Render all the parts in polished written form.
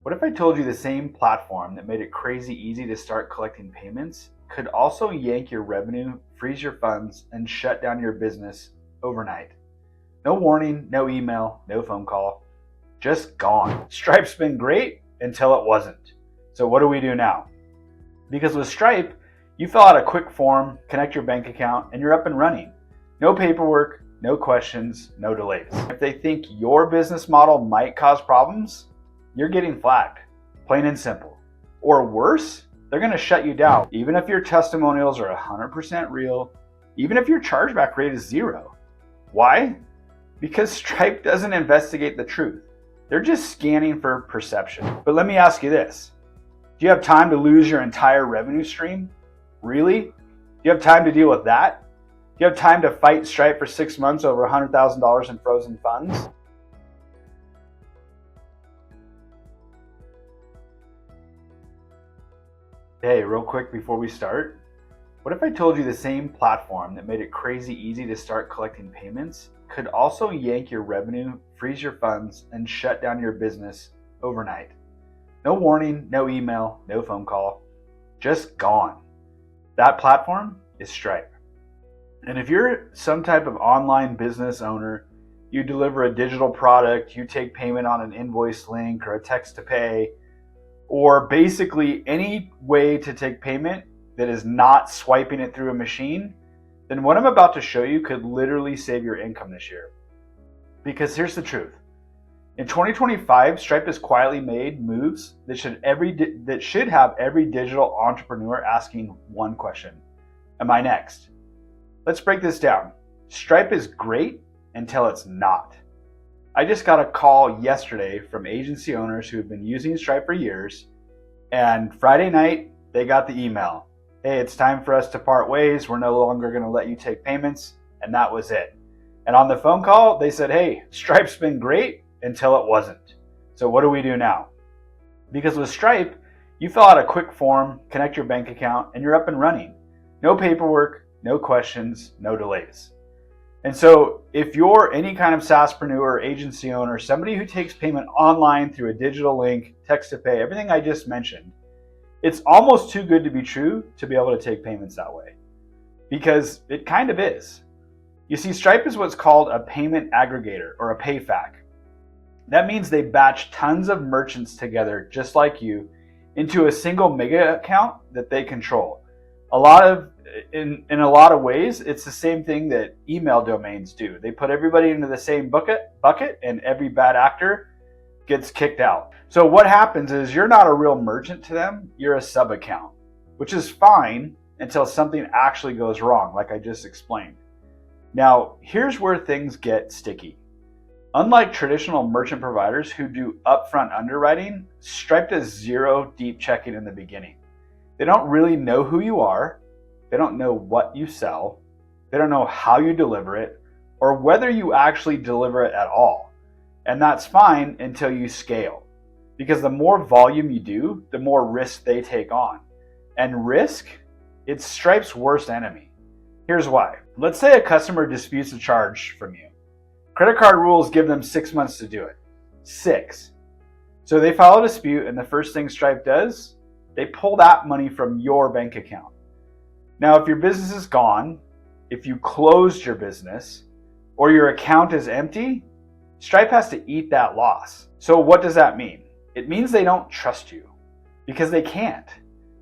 What if I told you the same platform that made it crazy easy to start collecting payments could also yank your revenue, freeze your funds, and shut down your business overnight? No warning, no email, no phone call, just gone. Stripe's been great until it wasn't. So what do we do now? Because with Stripe, you fill out a quick form, connect your bank account, and you're up and running. No paperwork, no questions, no delays. If they think your business model might cause problems, you're getting flagged, plain and simple. Or worse, they're going to shut you down, even if your testimonials are 100% real, even if your chargeback rate is 0. Why? Because Stripe doesn't investigate the truth. They're just scanning for perception. But let me ask you this. Do you have time to lose your entire revenue stream? Really? Do you have time to deal with that? Do you have time to fight Stripe for 6 months over $100,000 in frozen funds? Hey, real quick before we start, what if I told you the same platform that made it crazy easy to start collecting payments could also yank your revenue, freeze your funds, and shut down your business overnight? No warning, no email, no phone call, just gone. That platform is Stripe. And if you're some type of online business owner, you deliver a digital product, you take payment on an invoice link or a text to pay, or basically any way to take payment that is not swiping it through a machine, then what I'm about to show you could literally save your income this year. Because here's the truth. In 2025, Stripe has quietly made moves that should have every digital entrepreneur asking one question: am I next? Let's break this down. Stripe is great until it's not. I just got a call yesterday from agency owners who have been using Stripe for years, and Friday night they got the email. Hey, it's time for us to part ways. We're no longer going to let you take payments, and that was it. And on the phone call, they said, hey, Stripe's been great until it wasn't. So what do we do now? Because with Stripe, you fill out a quick form, connect your bank account, and you're up and running. No paperwork, no questions, no delays. And so if you're any kind of SaaSpreneur, agency owner, somebody who takes payment online through a digital link, text to pay, everything I just mentioned, it's almost too good to be true to be able to take payments that way. Because it kind of is. You see, Stripe is what's called a payment aggregator, or a PayFac. That means they batch tons of merchants together, just like you, into a single mega account that they control. In a lot of ways, it's the same thing that email domains do. They put everybody into the same bucket, and every bad actor gets kicked out. So what happens is you're not a real merchant to them, you're a sub account, which is fine until something actually goes wrong, like I just explained. Now, here's where things get sticky. Unlike traditional merchant providers who do upfront underwriting, Stripe does zero deep checking in the beginning. They don't really know who you are, they don't know what you sell, they don't know how you deliver it, or whether you actually deliver it at all. And that's fine until you scale. Because the more volume you do, the more risk they take on. And risk, it's Stripe's worst enemy. Here's why. Let's say a customer disputes a charge from you. Credit card rules give them 6 months to do it. 6. So they file a dispute, and the first thing Stripe does, they pull that money from your bank account. Now, if your business is gone, if you closed your business, or your account is empty, Stripe has to eat that loss. So what does that mean? It means they don't trust you, because they can't.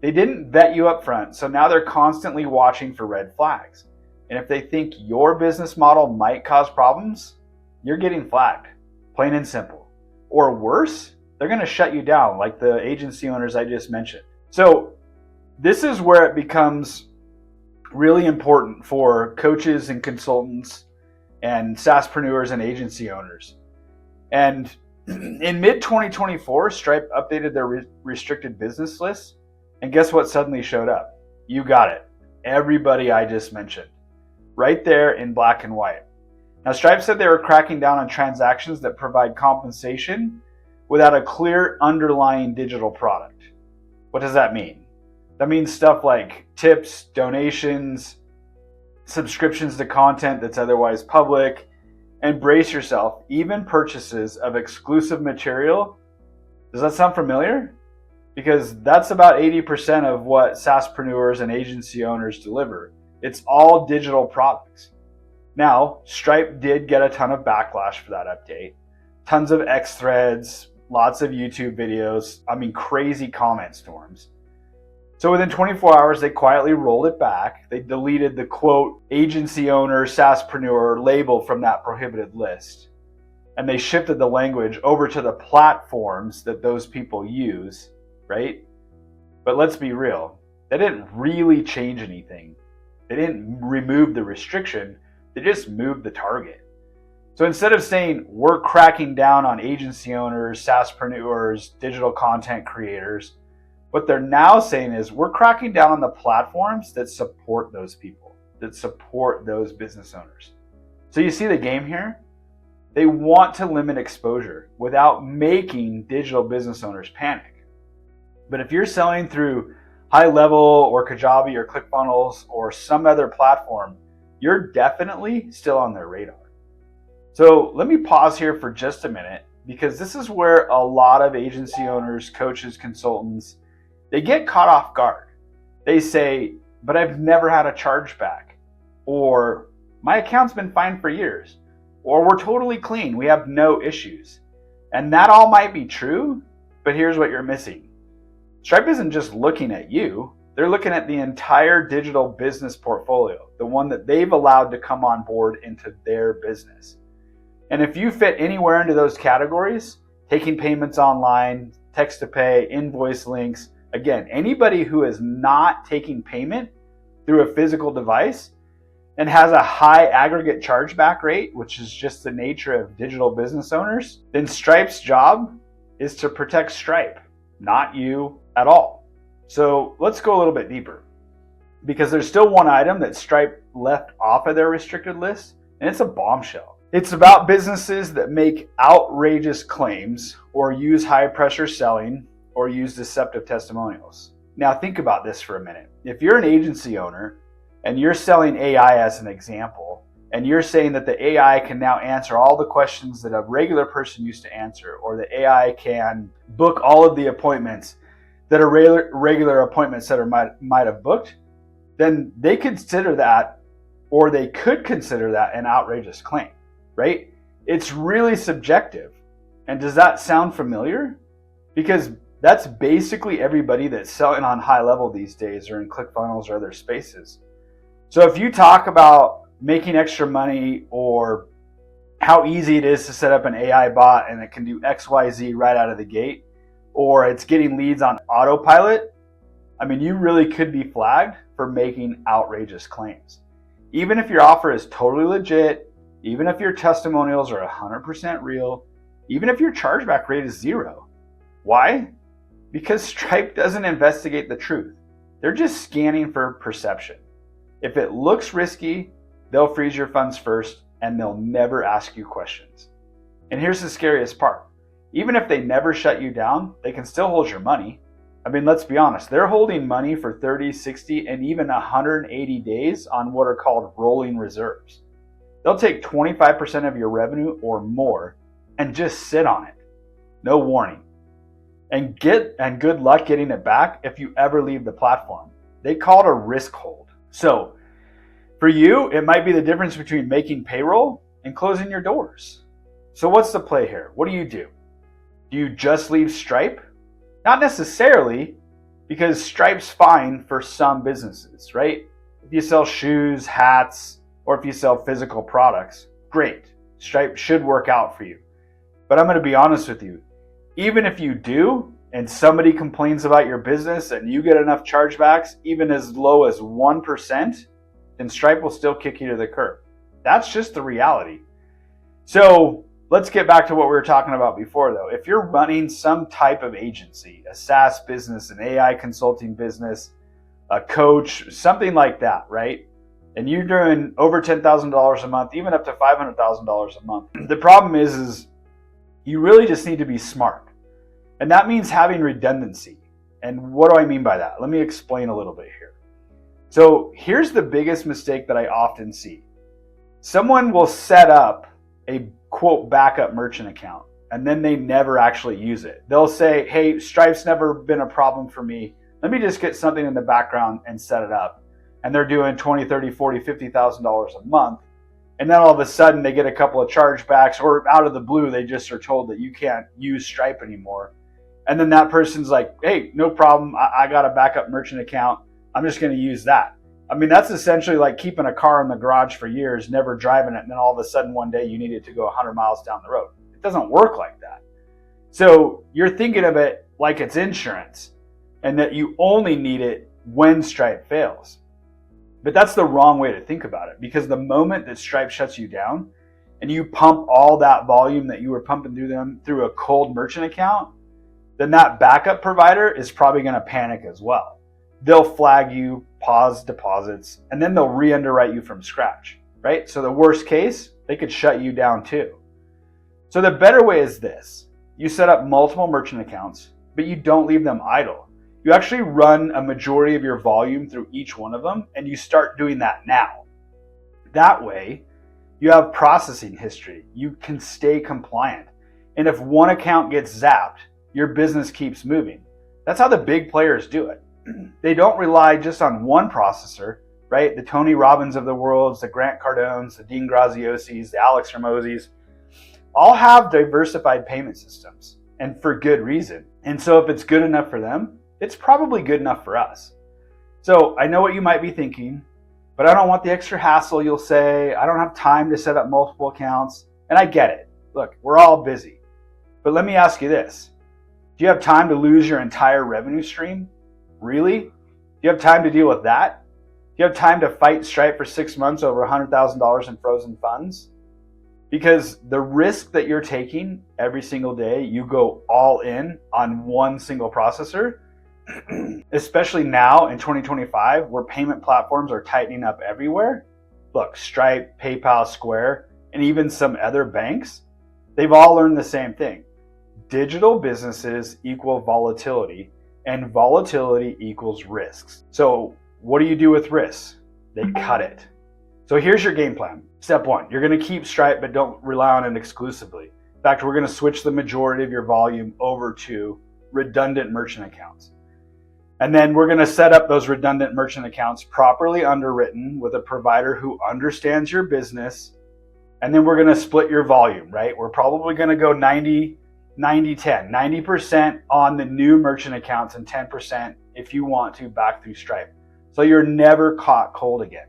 They didn't vet you up front, so now they're constantly watching for red flags. And if they think your business model might cause problems, you're getting flagged, plain and simple. Or worse, they're going to shut you down, like the agency owners I just mentioned. So this is where it becomes really important for coaches and consultants and SaaSpreneurs and agency owners. And in mid-2024, Stripe updated their restricted business list, and guess what suddenly showed up? You got it. Everybody I just mentioned. Right there in black and white. Now, Stripe said they were cracking down on transactions that provide compensation without a clear underlying digital product. What does that mean? That means stuff like tips, donations, subscriptions to content that's otherwise public, and brace yourself, even purchases of exclusive material Does that sound familiar? Because that's about 80% of what SaaSpreneurs and agency owners deliver. It's all digital products. Now, Stripe did get a ton of backlash for that update. Tons of X threads, lots of YouTube videos, crazy comment storms. So within 24 hours, they quietly rolled it back. They deleted the quote, agency owner, SaaSpreneur label from that prohibited list. And they shifted the language over to the platforms that those people use, right? But let's be real, that didn't really change anything. They didn't remove the restriction, they just moved the target. So instead of saying we're cracking down on agency owners, SaaSpreneurs, digital content creators, what they're now saying is we're cracking down on the platforms that support those people, that support those business owners. So you see the game here? They want to limit exposure without making digital business owners panic. But if you're selling through High Level or Kajabi or ClickFunnels or some other platform, you're definitely still on their radar. So let me pause here for just a minute, because this is where a lot of agency owners, coaches, consultants, they get caught off guard. They say, but I've never had a chargeback, or my account's been fine for years, or we're totally clean, we have no issues. And that all might be true, but here's what you're missing. Stripe isn't just looking at you, they're looking at the entire digital business portfolio, the one that they've allowed to come on board into their business. And if you fit anywhere into those categories, taking payments online, text to pay, invoice links, again, anybody who is not taking payment through a physical device and has a high aggregate chargeback rate, which is just the nature of digital business owners, then Stripe's job is to protect Stripe, not you at all. So let's go a little bit deeper, because there's still one item that Stripe left off of their restricted list, and it's a bombshell. It's about businesses that make outrageous claims or use high pressure selling or use deceptive testimonials. Now think about this for a minute. If you're an agency owner and you're selling AI as an example, and you're saying that the AI can now answer all the questions that a regular person used to answer, or the AI can book all of the appointments that a regular appointment setter might have booked, then they consider that, or they could consider that, an outrageous claim, right? It's really subjective. And does that sound familiar? Because that's basically everybody that's selling on High Level these days, or in ClickFunnels or other spaces. So if you talk about making extra money, or how easy it is to set up an AI bot and it can do XYZ right out of the gate, or it's getting leads on autopilot, you really could be flagged for making outrageous claims. Even if your offer is totally legit, even if your testimonials are 100% real, even if your chargeback rate is 0. Why? Because Stripe doesn't investigate the truth. They're just scanning for perception. If it looks risky, they'll freeze your funds first, and they'll never ask you questions. And here's the scariest part. Even if they never shut you down, they can still hold your money. Let's be honest, they're holding money for 30, 60, and even 180 days on what are called rolling reserves. They'll take 25% of your revenue or more and just sit on it. No warning. And good luck getting it back if you ever leave the platform. They call it a risk hold. So for you, it might be the difference between making payroll and closing your doors. So what's the play here? What do? Do you just leave Stripe? Not necessarily, because Stripe's fine for some businesses, right? If you sell shoes, hats, or if you sell physical products, great. Stripe should work out for you. But I'm going to be honest with you. Even if you do, and somebody complains about your business and you get enough chargebacks, even as low as 1%, then Stripe will still kick you to the curb. That's just the reality. So let's get back to what we were talking about before, though. If you're running some type of agency, a SaaS business, an AI consulting business, a coach, something like that, right? And you're doing over $10,000 a month, even up to $500,000 a month. The problem is you really just need to be smart. And that means having redundancy. And what do I mean by that? Let me explain a little bit here. So here's the biggest mistake that I often see. Someone will set up a quote backup merchant account. and then they never actually use it. They'll say, hey, Stripe's never been a problem for me. Let me just get something in the background and set it up. And they're doing $20, $30, $40, $50,000 a month. And then all of a sudden they get a couple of chargebacks, or out of the blue, they just are told that you can't use Stripe anymore. And then that person's like, hey, no problem. I got a backup merchant account. I'm just going to use that. I mean, that's essentially like keeping a car in the garage for years, never driving it. And then all of a sudden one day you need it to go 100 miles down the road. It doesn't work like that. So you're thinking of it like it's insurance and that you only need it when Stripe fails. But that's the wrong way to think about it, because the moment that Stripe shuts you down and you pump all that volume that you were pumping through them through a cold merchant account, then that backup provider is probably going to panic as well. They'll flag you, pause deposits, and then they'll re-underwrite you from scratch, right? So the worst case, they could shut you down too. So the better way is this. You set up multiple merchant accounts, but you don't leave them idle. You actually run a majority of your volume through each one of them, and you start doing that now. That way, you have processing history. You can stay compliant. And if one account gets zapped, your business keeps moving. That's how the big players do it. They don't rely just on one processor, right? The Tony Robbins of the world, the Grant Cardones, the Dean Graziosis, the Alex Ramosis, all have diversified payment systems, and for good reason. And so if it's good enough for them, it's probably good enough for us. So I know what you might be thinking, but I don't want the extra hassle. You'll say, I don't have time to set up multiple accounts. And I get it. Look, we're all busy. But let me ask you this. Do you have time to lose your entire revenue stream? Really? Do you have time to deal with that? Do you have time to fight Stripe for 6 months over $100,000 in frozen funds? Because the risk that you're taking every single day, you go all in on one single processor, especially now in 2025, where payment platforms are tightening up everywhere. Look, Stripe, PayPal, Square, and even some other banks, they've all learned the same thing. Digital businesses equal volatility, and volatility equals risks. So what do you do with risks? They cut it. So here's your game plan. Step one, you're going to keep Stripe, but don't rely on it exclusively. In fact, we're going to switch the majority of your volume over to redundant merchant accounts. And then we're going to set up those redundant merchant accounts properly underwritten with a provider who understands your business. And then we're going to split your volume, right? We're probably going to go 90, 10, 90% on the new merchant accounts and 10% if you want to back through Stripe. So you're never caught cold again.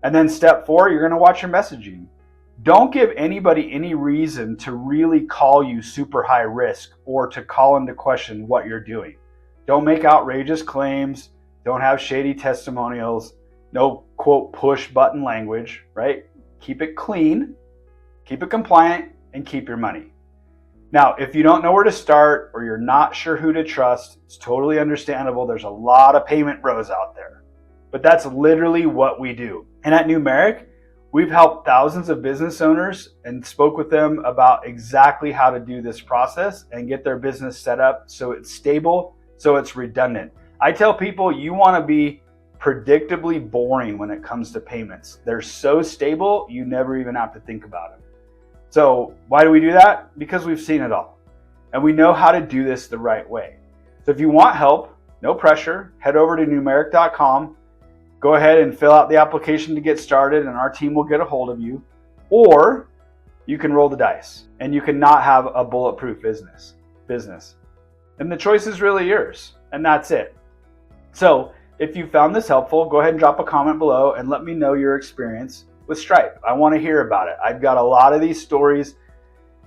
And then step 4, you're going to watch your messaging. Don't give anybody any reason to really call you super high risk or to call into question what you're doing. Don't make outrageous claims. Don't have shady testimonials. No, quote, push button language, right? Keep it clean, keep it compliant, and keep your money. Now, if you don't know where to start or you're not sure who to trust, it's totally understandable. There's a lot of payment bros out there. But that's literally what we do. And at Noomerik, we've helped thousands of business owners and spoke with them about exactly how to do this process and get their business set up so it's stable, so it's redundant. I tell people you want to be predictably boring when it comes to payments. They're so stable, you never even have to think about them. So why do we do that? Because we've seen it all. And we know how to do this the right way. So if you want help, no pressure, head over to Noomerik.com. Go ahead and fill out the application to get started and our team will get a hold of you. Or you can roll the dice and you cannot have a bulletproof business. And the choice is really yours. And that's it. So if you found this helpful, go ahead and drop a comment below and let me know your experience with Stripe. I want to hear about it. I've got a lot of these stories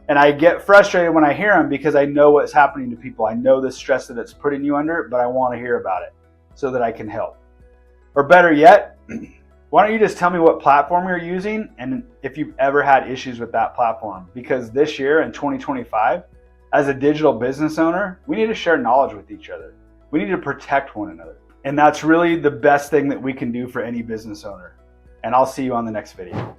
and I get frustrated when I hear them because I know what's happening to people. I know the stress that it's putting you under, but I want to hear about it so that I can help. Or better yet, why don't you just tell me what platform you're using and if you've ever had issues with that platform? Because this year in 2025, as a digital business owner, we need to share knowledge with each other. We need to protect one another. And that's really the best thing that we can do for any business owner. And I'll see you on the next video.